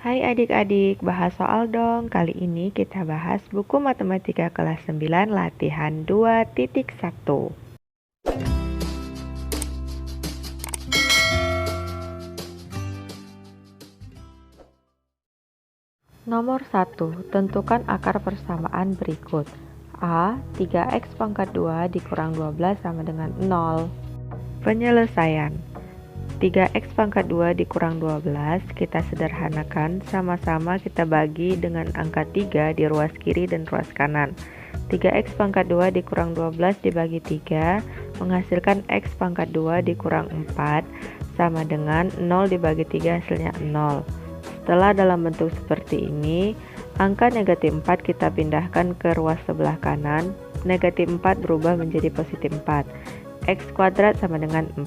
Hai adik-adik, bahas soal dong. Kali ini kita bahas buku matematika kelas 9 latihan 2.1. Nomor 1, tentukan akar persamaan berikut. A, 3x pangkat 2 dikurang 12 sama dengan 0. Penyelesaian. 3x pangkat 2 dikurang 12 kita sederhanakan, sama-sama kita bagi dengan angka 3 di ruas kiri dan ruas kanan. 3x pangkat 2 dikurang 12 dibagi 3 menghasilkan x pangkat 2 dikurang 4 sama dengan 0 dibagi 3 hasilnya 0. Setelah dalam bentuk seperti ini, angka negatif 4 kita pindahkan ke ruas sebelah kanan. Negatif 4 berubah menjadi positif 4. X kuadrat sama dengan 4.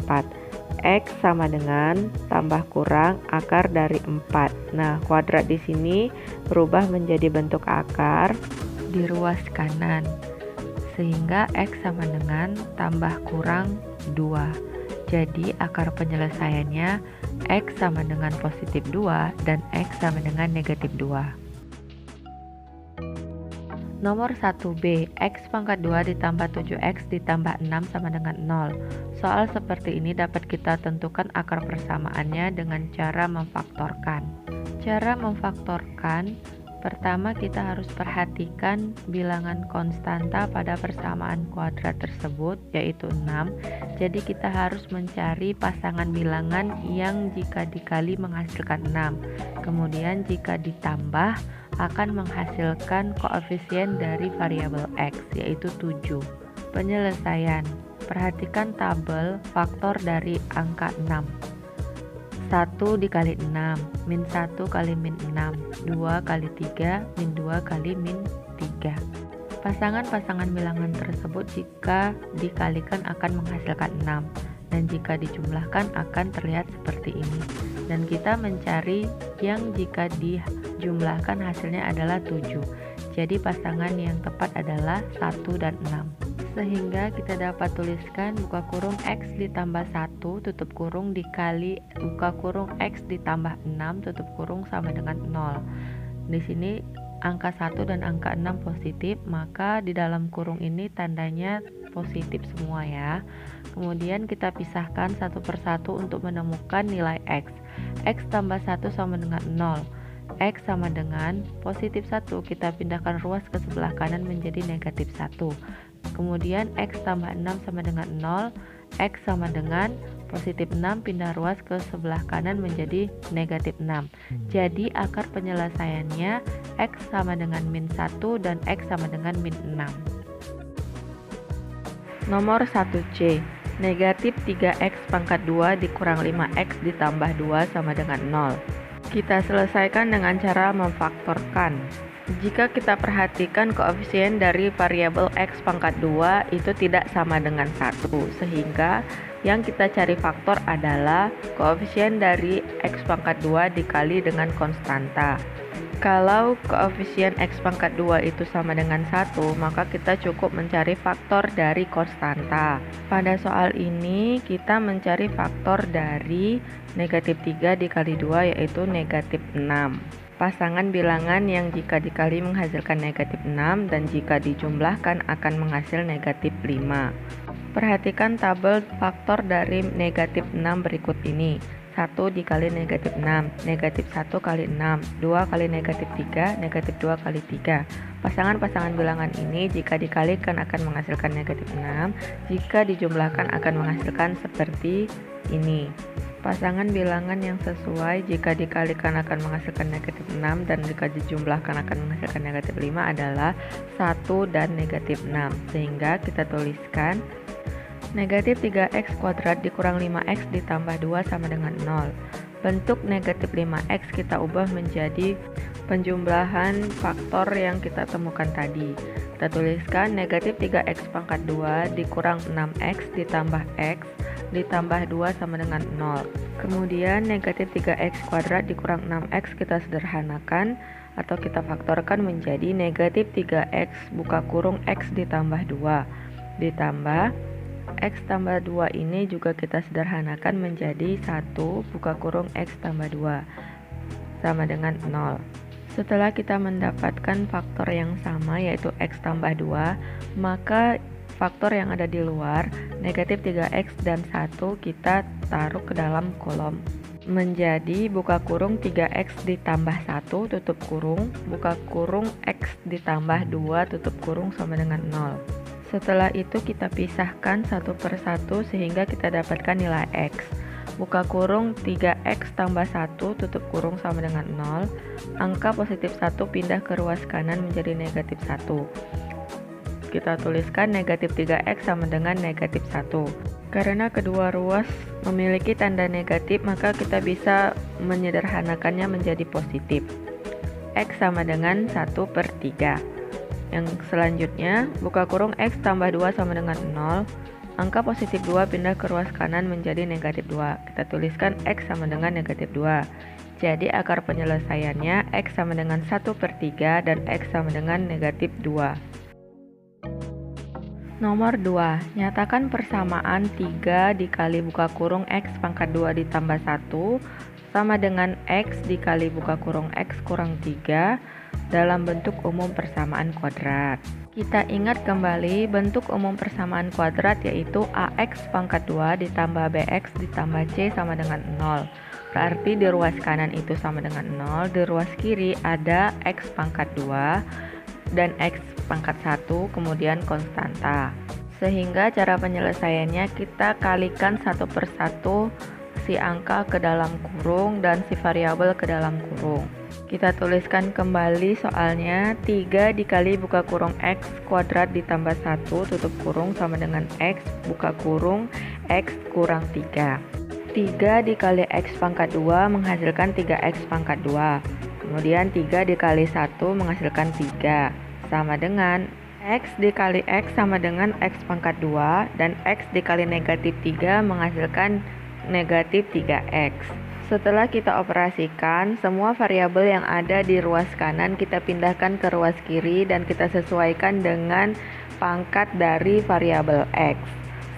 X sama dengan tambah kurang akar dari 4. Nah, kuadrat di sini berubah menjadi bentuk akar di ruas kanan. Sehingga X sama dengan tambah kurang 2. Jadi akar penyelesaiannya X sama dengan positif 2 dan X sama dengan negatif 2. Nomor 1B, X pangkat 2 ditambah 7X ditambah 6 sama dengan 0. Soal seperti ini dapat kita tentukan akar persamaannya dengan cara memfaktorkan. Cara memfaktorkan, pertama kita harus perhatikan bilangan konstanta pada persamaan kuadrat tersebut, yaitu 6. Jadi kita harus mencari pasangan bilangan yang jika dikali menghasilkan 6. Kemudian jika ditambah akan menghasilkan koefisien dari variabel X, yaitu 7. Penyelesaian. Perhatikan tabel faktor dari angka 6. 1 dikali 6, min 1 kali min 6, 2 kali 3, min 2 kali min 3. Pasangan-pasangan bilangan tersebut jika dikalikan akan menghasilkan 6, dan jika dijumlahkan akan terlihat seperti ini. Dan kita mencari yang jika dijumlahkan hasilnya adalah 7. Jadi pasangan yang tepat adalah 1 dan 6. Sehingga kita dapat tuliskan buka kurung X ditambah 1 tutup kurung dikali buka kurung X ditambah 6 tutup kurung sama dengan 0. Di sini angka 1 dan angka 6 positif, maka di dalam kurung ini tandanya positif semua ya. Kemudian kita pisahkan satu persatu untuk menemukan nilai X. X tambah 1 sama dengan 0. X sama dengan positif 1, kita pindahkan ruas ke sebelah kanan menjadi negatif 1. Kemudian X tambah 6 sama dengan 0. X sama dengan positif 6 pindah ruas ke sebelah kanan menjadi negatif 6. Jadi akar penyelesaiannya X sama dengan min 1 dan X sama dengan min 6. Nomor 1C, negatif 3X pangkat 2 dikurang 5X ditambah 2 sama dengan 0. Kita selesaikan dengan cara memfaktorkan. Jika kita perhatikan koefisien dari variabel X pangkat 2 itu tidak sama dengan 1, sehingga yang kita cari faktor adalah koefisien dari X pangkat 2 dikali dengan konstanta. Kalau koefisien X pangkat 2 itu sama dengan 1, maka kita cukup mencari faktor dari konstanta. Pada soal ini kita mencari faktor dari negatif 3 dikali 2 yaitu negatif 6. Pasangan bilangan yang jika dikali menghasilkan negatif 6 dan jika dijumlahkan akan menghasil negatif 5. Perhatikan tabel faktor dari negatif 6 berikut ini. 1 dikali negatif 6, negatif 1 kali 6, 2 kali negatif 3, negatif 2 kali 3. Pasangan-pasangan bilangan ini jika dikalikan akan menghasilkan negatif 6, jika dijumlahkan akan menghasilkan seperti ini. Pasangan bilangan yang sesuai jika dikalikan akan menghasilkan negatif 6 dan jika dijumlahkan akan menghasilkan negatif 5 adalah 1 dan negatif 6. Sehingga kita tuliskan negatif 3X kuadrat dikurang 5X ditambah 2 sama dengan 0. Bentuk negatif 5X kita ubah menjadi penjumlahan faktor yang kita temukan tadi. Kita tuliskan negatif 3X pangkat 2 dikurang 6X ditambah X ditambah 2 sama dengan 0. Kemudian negatif 3X kuadrat dikurang 6X kita sederhanakan atau kita faktorkan menjadi negatif 3X buka kurung X ditambah 2 ditambah X tambah 2 ini juga kita sederhanakan menjadi 1 buka kurung X tambah 2. sama dengan 0. Setelah kita mendapatkan faktor yang sama yaitu X tambah 2, maka faktor yang ada di luar, negatif 3X dan 1 kita taruh ke dalam kolom. Menjadi buka kurung 3X ditambah 1 tutup kurung, buka kurung X ditambah 2 tutup kurung sama dengan 0. Setelah itu kita pisahkan satu per satu sehingga kita dapatkan nilai X. Buka kurung 3X tambah 1 tutup kurung sama dengan 0. Angka positif 1 pindah ke ruas kanan menjadi negatif 1. Kita tuliskan negatif 3X sama dengan negatif 1. Karena kedua ruas memiliki tanda negatif, maka kita bisa menyederhanakannya menjadi positif. X sama dengan 1 per 3. Yang selanjutnya, buka kurung X tambah 2 sama dengan 0. Angka positif 2 pindah ke ruas kanan menjadi negatif 2. Kita tuliskan X sama dengan negatif 2. Jadi akar penyelesaiannya X sama dengan 1 per 3 dan X sama dengan negatif 2. Nomor 2, nyatakan persamaan 3 dikali buka kurung X pangkat 2 ditambah 1 sama dengan X dikali buka kurung X kurang 3 dalam bentuk umum persamaan kuadrat. Kita ingat kembali bentuk umum persamaan kuadrat yaitu AX pangkat 2 ditambah BX ditambah C sama dengan 0. Berarti di ruas kanan itu sama dengan 0, di ruas kiri ada X pangkat 2 dan X pangkat 1 kemudian konstanta. Sehingga cara penyelesaiannya kita kalikan satu per satu si angka ke dalam kurung dan si variabel ke dalam kurung. Kita tuliskan kembali soalnya 3 dikali buka kurung X kuadrat ditambah 1 tutup kurung sama dengan X buka kurung X kurang 3. 3 dikali X pangkat 2 menghasilkan 3X pangkat 2. Kemudian 3 dikali 1 menghasilkan 3 sama dengan X dikali X sama dengan X pangkat 2 dan X dikali negatif 3 menghasilkan negatif 3X. Setelah kita operasikan, semua variabel yang ada di ruas kanan kita pindahkan ke ruas kiri dan kita sesuaikan dengan pangkat dari variabel X.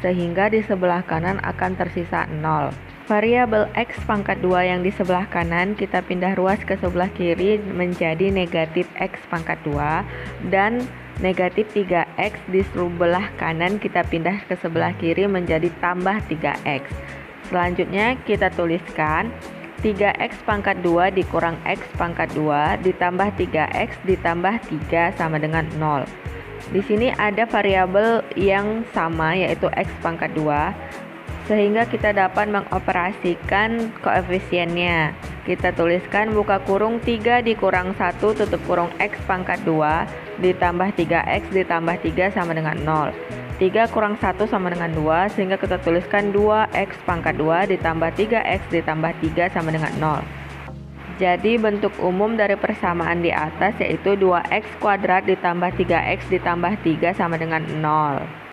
Sehingga di sebelah kanan akan tersisa 0. Variabel X pangkat 2 yang di sebelah kanan kita pindah ruas ke sebelah kiri menjadi negatif X pangkat 2 dan negatif 3X di sebelah kanan kita pindah ke sebelah kiri menjadi tambah 3X. Selanjutnya kita tuliskan 3X pangkat 2 dikurang X pangkat 2 ditambah 3X ditambah 3 sama dengan 0. Di sini ada variabel yang sama yaitu X pangkat 2. Sehingga kita dapat mengoperasikan koefisiennya. Kita tuliskan buka kurung 3 dikurang 1 tutup kurung X pangkat 2 ditambah 3X ditambah 3 sama dengan 0. 3 kurang 1 sama dengan 2 sehingga kita tuliskan 2X pangkat 2 ditambah 3X ditambah 3 sama dengan 0. Jadi bentuk umum dari persamaan di atas yaitu 2X kuadrat ditambah 3X ditambah 3 sama dengan 0.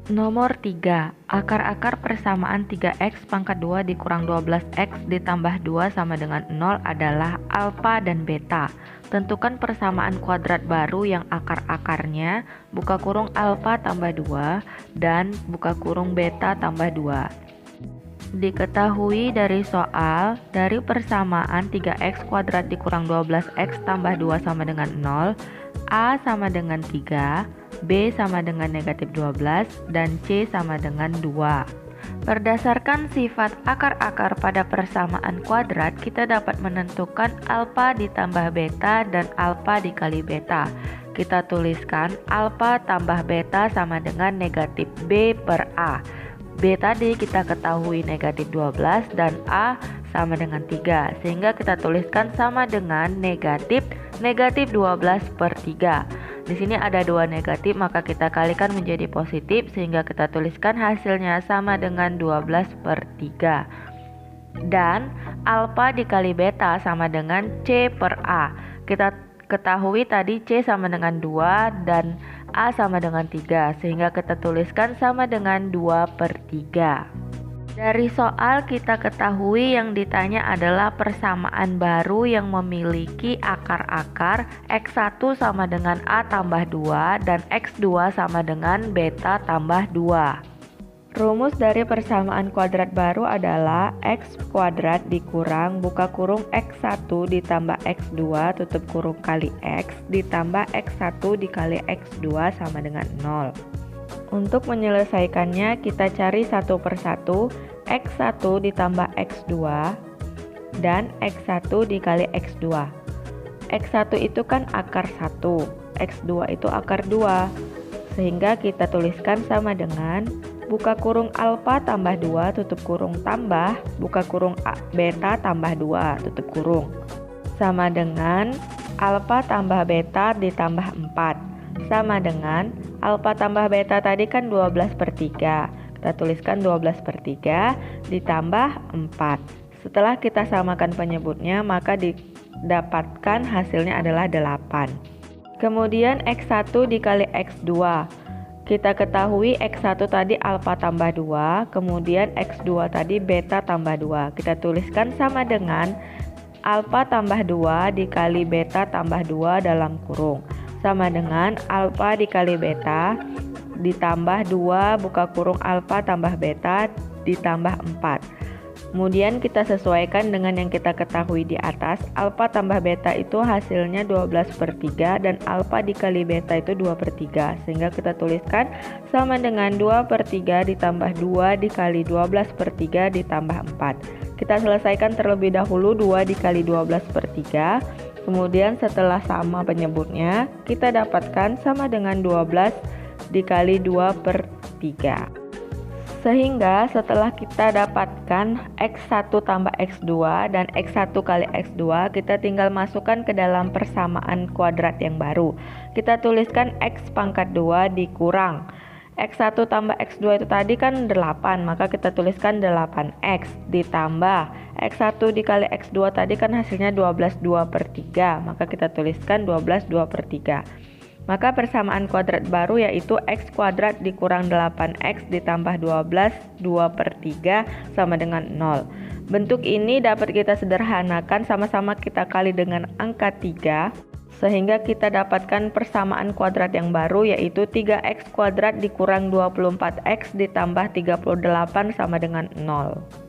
Nomor 3, akar-akar persamaan 3X pangkat 2 dikurang 12X ditambah 2 sama dengan 0 adalah alfa dan beta. Tentukan persamaan kuadrat baru yang akar-akarnya buka kurung alfa tambah 2 dan buka kurung beta tambah 2. Diketahui dari soal, dari persamaan 3X kuadrat dikurang 12X tambah 2 sama dengan 0, A sama dengan 3, B sama dengan negatif 12, dan C sama dengan 2. Berdasarkan sifat akar-akar pada persamaan kuadrat, kita dapat menentukan alfa ditambah beta dan alfa dikali beta. Kita tuliskan alfa tambah beta sama dengan negatif B per A. B tadi kita ketahui negatif 12 dan A sama dengan 3. Sehingga kita tuliskan sama dengan negatif 12 per 3. Di sini ada 2 negatif, maka kita kalikan menjadi positif sehingga kita tuliskan hasilnya sama dengan 12 per 3. Dan alfa dikali beta sama dengan C per A. Kita ketahui tadi C sama dengan 2 dan A sama dengan 3 sehingga kita tuliskan sama dengan 2 per 3. Dari soal kita ketahui yang ditanya adalah persamaan baru yang memiliki akar-akar X1 sama dengan A tambah 2 dan X2 sama dengan beta tambah 2. Rumus dari persamaan kuadrat baru adalah x kuadrat dikurang buka kurung x1 ditambah x2 tutup kurung kali x ditambah x1 dikali x2 sama dengan 0. Untuk menyelesaikannya kita cari satu persatu x1 ditambah x2 dan x1 dikali x2. x1 itu kan akar 1, x2 itu akar 2. Sehingga kita tuliskan sama dengan buka kurung alfa tambah 2 tutup kurung tambah buka kurung beta tambah 2 tutup kurung sama dengan alfa tambah beta ditambah 4 sama dengan alfa tambah beta tadi kan 12/3. Kita tuliskan 12/3 ditambah 4. Setelah kita samakan penyebutnya maka didapatkan hasilnya adalah 8. Kemudian x1 dikali x2. Kita ketahui x1 tadi alfa tambah 2, kemudian x2 tadi beta tambah 2. Kita tuliskan sama dengan alfa tambah 2 dikali beta tambah 2 dalam kurung. Sama dengan alfa dikali beta ditambah 2 buka kurung alfa tambah beta ditambah 4. Kemudian kita sesuaikan dengan yang kita ketahui di atas. Alfa tambah beta itu hasilnya 12/3 dan alfa dikali beta itu 2/3. Sehingga kita tuliskan sama dengan 2/3 ditambah 2 dikali 12/3 ditambah 4. Kita selesaikan terlebih dahulu 2 dikali 12/3. Kemudian setelah sama penyebutnya kita dapatkan sama dengan 12 dikali 2/3. Sehingga setelah kita dapatkan x1 tambah x2 dan x1 kali x2, kita tinggal masukkan ke dalam persamaan kuadrat yang baru. Kita tuliskan x pangkat 2 dikurang x1 tambah x2 itu tadi kan 8, maka kita tuliskan 8x ditambah x1 dikali x2 tadi kan hasilnya 12 2/3, maka kita tuliskan 12 2/3. Maka persamaan kuadrat baru yaitu x kuadrat dikurang 8x ditambah 12 2/3 sama dengan 0. Bentuk ini dapat kita sederhanakan, sama-sama kita kali dengan angka 3 sehingga kita dapatkan persamaan kuadrat yang baru yaitu 3x kuadrat dikurang 24x ditambah 38 sama dengan 0.